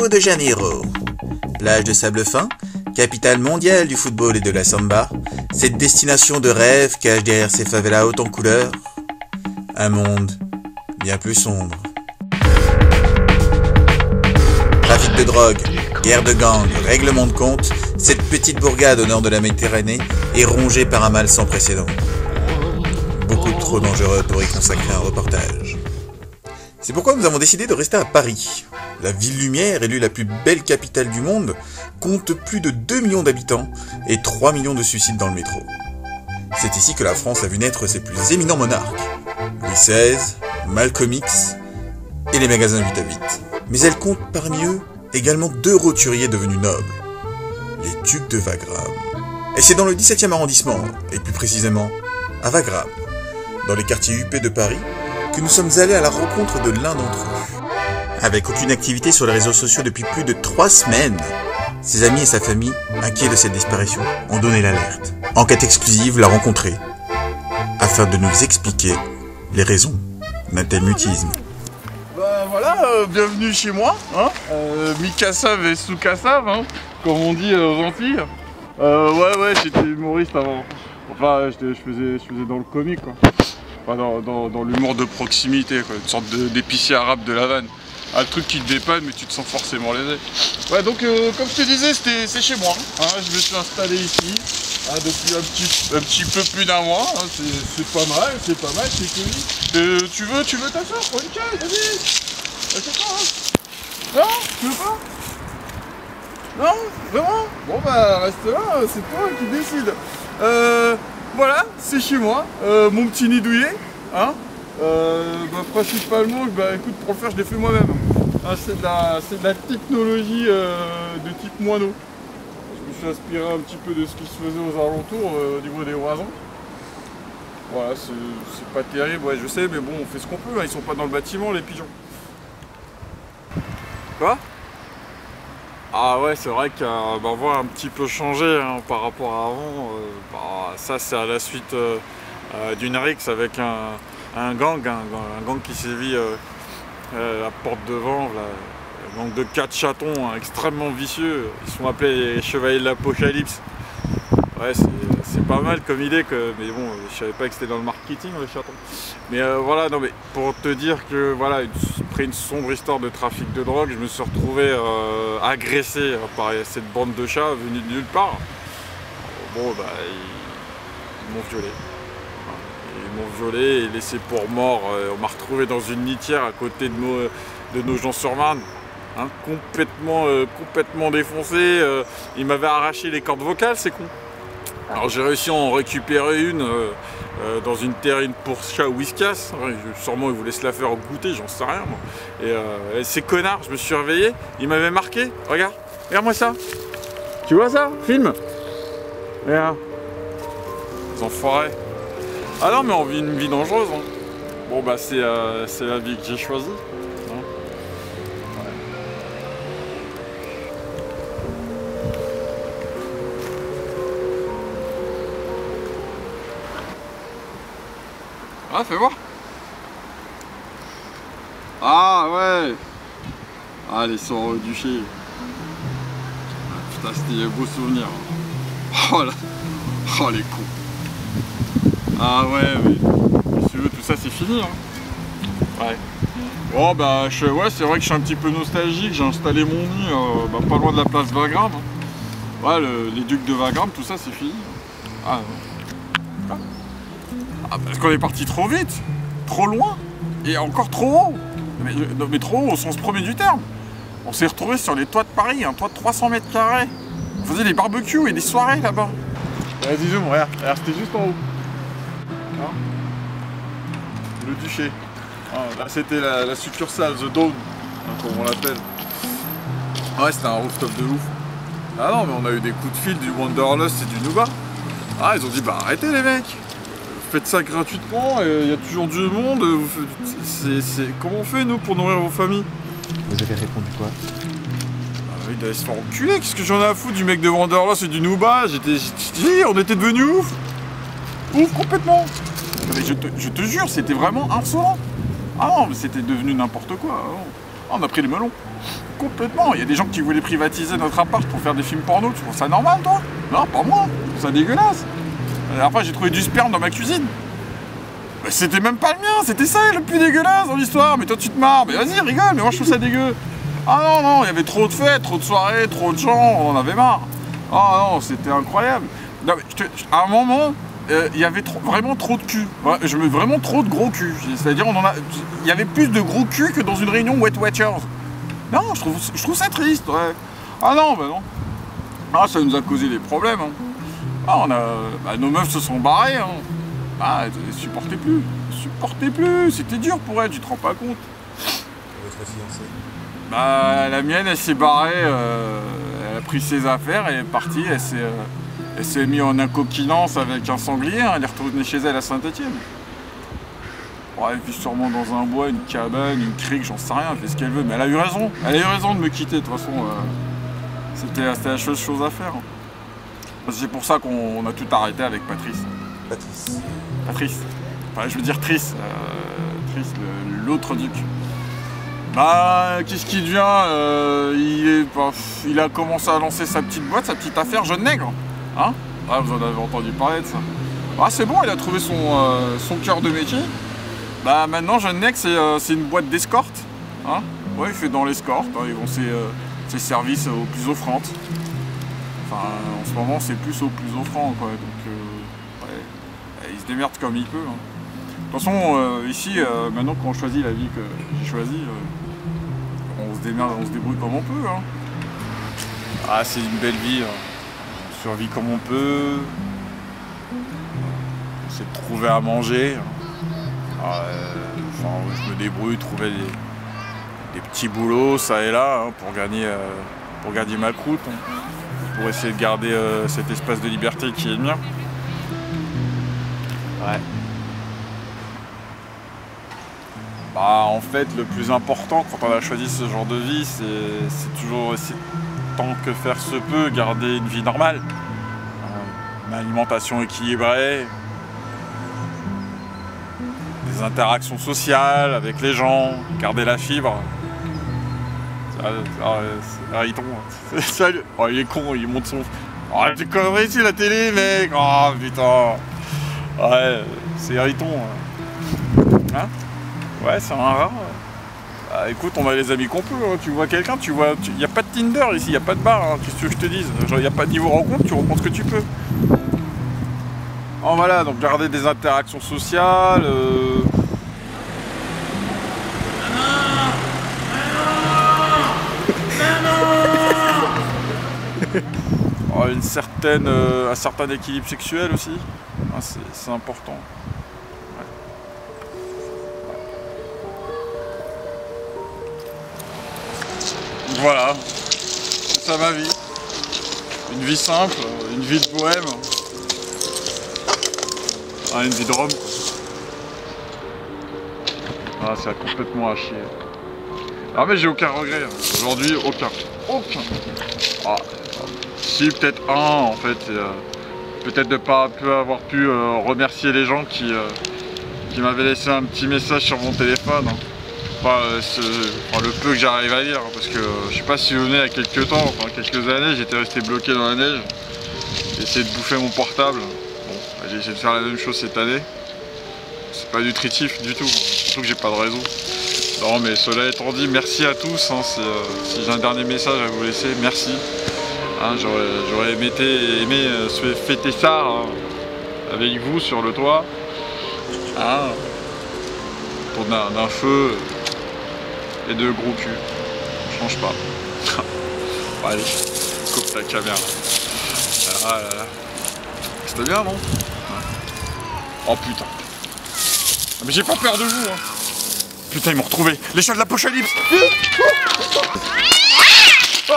Rio de Janeiro. Plage de sable fin, capitale mondiale du football et de la samba, cette destination de rêve cache derrière ses favelas hautes en couleurs un monde bien plus sombre. Trafic de drogue, guerre de gangs, règlement de compte, cette petite bourgade au nord de la Méditerranée est rongée par un mal sans précédent. Beaucoup trop dangereux pour y consacrer un reportage. C'est pourquoi nous avons décidé de rester à Paris. La ville lumière, élue la plus belle capitale du monde, compte plus de 2 millions d'habitants et 3 millions de suicides dans le métro. C'est ici que la France a vu naître ses plus éminents monarques. Louis XVI, Malcolm X et les magasins 8 à 8. Mais elle compte parmi eux également 2 roturiers devenus nobles, les ducs de Wagram. Et c'est dans le 17e arrondissement, et plus précisément à Wagram, dans les quartiers huppés de Paris, que nous sommes allés à la rencontre de l'un d'entre eux. Avec aucune activité sur les réseaux sociaux depuis plus de 3 semaines, ses amis et sa famille, inquiets de cette disparition, ont donné l'alerte. Enquête exclusive l'a rencontré, afin de nous expliquer les raisons d'un tel mutisme. Bah voilà, bienvenue chez moi, hein, Mikasa vs Tsukasa, hein, comme on dit aux Antilles. Ouais, j'étais humoriste avant. Enfin, je faisais dans le comique, quoi. Enfin, dans l'humour de proximité, quoi. Une sorte d'épicier arabe de La Havane. Un truc qui te dépanne, mais tu te sens forcément lésé. Ouais, donc comme je te disais, c'est chez moi. Hein, je me suis installé ici depuis un petit peu plus d'un mois. Hein, c'est pas mal, c'est connu. Tu veux t'asseoir, prends une chaise, vas-y. Assieds-toi, hein. Non, tu veux pas? Non, vraiment? Bon bah reste là, c'est toi qui décide. Voilà, c'est chez moi, mon petit nid douillet, hein. Principalement, écoute, pour le faire, je l'ai fait moi-même. Ah, c'est de la technologie de type moineau. Je me suis inspiré un petit peu de ce qui se faisait aux alentours au niveau des oisons. Voilà, c'est pas terrible, ouais, je sais, mais bon, on fait ce qu'on peut, hein, ils sont pas dans le bâtiment, les pigeons. Quoi? Ah ouais, c'est vrai qu'on voit un petit peu changé, hein, par rapport à avant. Ça, c'est à la suite d'une rixe avec un gang qui sévit à Porte de Vanves, un gang de 4 chatons, hein, extrêmement vicieux. Ils sont appelés les chevaliers de l'Apocalypse. Ouais, c'est pas mal comme idée, mais bon, je savais pas que c'était dans le marketing, les chatons. Mais voilà, non mais pour te dire que voilà, après une sombre histoire de trafic de drogue, je me suis retrouvé agressé par cette bande de chats venus de nulle part. Bon, bah, ils m'ont violé. Ils m'ont violé et laissé pour mort. On m'a retrouvé dans une litière à côté de Nogent-sur-Marne. Hein, complètement défoncé. Ils m'avaient arraché les cordes vocales, c'est con. Alors j'ai réussi à en récupérer une dans une terrine pour chat Whiskas. Sûrement ils voulaient se la faire goûter, j'en sais rien moi. Et ces connards, je me suis réveillé, ils m'avaient marqué. Regarde-moi ça. Tu vois ça? Filme. Regarde. Les enfoirés. Ah non mais on vit une vie dangereuse. Hein. Bon bah c'est la vie que j'ai choisie. Hein. Ah, fais voir. Ah ouais. Ah, les sorts du duché. Ah, putain, c'était un beau souvenir. Oh là. Oh les cons. Ah ouais, mais si tu veux, tout ça c'est fini. Hein. Ouais. Bon bah ouais, c'est vrai que je suis un petit peu nostalgique. J'ai installé mon nid pas loin de la place Wagram. Ouais, les ducs de Wagram, tout ça c'est fini. Ah ouais. Parce qu'on est parti trop vite, trop loin, et encore trop haut. Mais trop haut au sens premier du terme. On s'est retrouvé sur les toits de Paris, un toit de 300 mètres carrés. On faisait des barbecues et des soirées là-bas. Vas-y zoom, regarde, c'était juste en haut. Hein, le duché. Ah, là c'était la succursale, The Dawn, hein, comme on l'appelle. Ouais, c'était un rooftop de ouf. Ah non, mais on a eu des coups de fil du Wanderlust et du Nouba. Ah, ils ont dit, bah arrêtez les mecs. Faites ça gratuitement, il y a toujours du monde. Comment on fait nous pour nourrir vos familles? Vous avez répondu quoi? Il allait se faire enculer, qu'est-ce que j'en ai à foutre du mec de Wanderlust et du Nouba? On était devenus ouf. Ouf complètement. Mais je te jure, c'était vraiment insolent. Ah non, mais c'était devenu n'importe quoi. On a pris le melon. Complètement. Il y a des gens qui voulaient privatiser notre appart pour faire des films porno. Tu trouves ça normal, toi? Non, pas moi. Je trouve ça dégueulasse. Et après, j'ai trouvé du sperme dans ma cuisine. Mais c'était même pas le mien. C'était ça le plus dégueulasse dans l'histoire. Mais toi, tu te marres. Mais vas-y, rigole. Mais moi, je trouve ça dégueu. Ah non, non, il y avait trop de fêtes, trop de soirées, trop de gens. On en avait marre. Ah non, c'était incroyable. Non, mais à un moment, il y avait vraiment trop de cul. Ouais, vraiment trop de gros cul. C'est-à-dire, il y avait plus de gros cul que dans une réunion Wet Watchers. Non, je trouve ça triste, ouais. Ah non, bah non. Ah, ça nous a causé des problèmes. Hein. Ah, nos meufs se sont barrées. Hein. Ah, elles supportaient plus. Elles supportaient plus. C'était dur pour elles, tu te rends pas compte. Votre fiancée? Bah, la mienne, elle s'est barrée. Elle a pris ses affaires, elle est partie. Elle s'est mise en incoquinance avec un sanglier. Hein. Elle est retournée chez elle à Saint-Étienne. Ouais, elle vit sûrement dans un bois, une cabane, une crique, j'en sais rien, elle fait ce qu'elle veut. Mais elle a eu raison. Elle a eu raison de me quitter, de toute façon. C'était la chose à faire. C'est pour ça qu'on a tout arrêté avec Patrice. Patrice. Enfin, je veux dire Trice. Trice, l'autre duc. Bah, qu'est-ce qu'il devient il a commencé à lancer sa petite boîte, sa petite affaire Jeune Nègre. Hein? Ah, vous en avez entendu parler de ça. Ah, c'est bon, il a trouvé son cœur de métier. Bah maintenant, Jeune Nègre, c'est une boîte d'escorte. Hein, ouais, il fait dans l'escorte. Hein, ils vont ses services aux plus offrantes. Enfin, en ce moment, c'est plus aux plus offrants, quoi. Donc, ouais, il se démerde comme il peut. Hein. De toute façon, ici, maintenant qu'on choisit la vie que j'ai choisie, on se démerde, on se débrouille comme on peut. Hein. Ah, c'est une belle vie. Hein. On survit comme on peut. On essaie de trouver à manger. Hein. Enfin, je me débrouille, trouver des petits boulots, ça et là, hein, pour gagner ma croûte, hein, pour essayer de garder cet espace de liberté qui est le mien. Ouais. Bah, en fait, le plus important quand on a choisi ce genre de vie, c'est toujours essayer, tant que faire se peut, garder une vie normale. Une alimentation équilibrée. Des interactions sociales avec les gens, garder la fibre. C'est irritant. Salut. Oh, il est con, il monte son... Oh, tu conneries ici la télé, mec. Oh, putain. Ouais, c'est irritant. Hein? Ouais, c'est un rat. Bah, écoute, on a les amis qu'on peut. Hein. Tu vois quelqu'un, il n'y a pas de Tinder ici, il n'y a pas de bar. Hein. Qu'est-ce que je te dise? Il n'y a pas de niveau rencontre, tu rencontres ce que tu peux. Oh, voilà, donc garder des interactions sociales. Oh, un certain équilibre sexuel aussi. Ah, c'est important. Ouais. Voilà, c'est ça ma vie. Une vie simple, une vie de bohème. Ah, une vie de Rome. Ah, c'est complètement à chier. Ah, mais j'ai aucun regret. Aujourd'hui, aucun. Ah, si, peut-être un, en fait. Peut-être de pas avoir pu remercier les gens qui m'avaient laissé un petit message sur mon téléphone. Hein. Enfin, le peu que j'arrive à lire. Hein, parce que je sais pas si vous venez il y a quelques temps, enfin quelques années, j'étais resté bloqué dans la neige. J'ai essayé de bouffer mon portable. J'ai essayé de faire la même chose cette année. C'est pas nutritif du tout, surtout que j'ai pas de réseau. Non, mais cela étant dit, merci à tous. Hein, si j'ai un dernier message à vous laisser, merci. Hein, j'aurais aimé fêter ça hein, avec vous sur le toit. Hein, autour d'un feu et de gros cul. Je change pas. Bon, allez, coupe ta caméra. Ah là là. C'était bien, non? Oh putain. Mais j'ai pas peur de vous, hein. Putain, ils m'ont retrouvé. Les chats de l'apocalypse. Oh.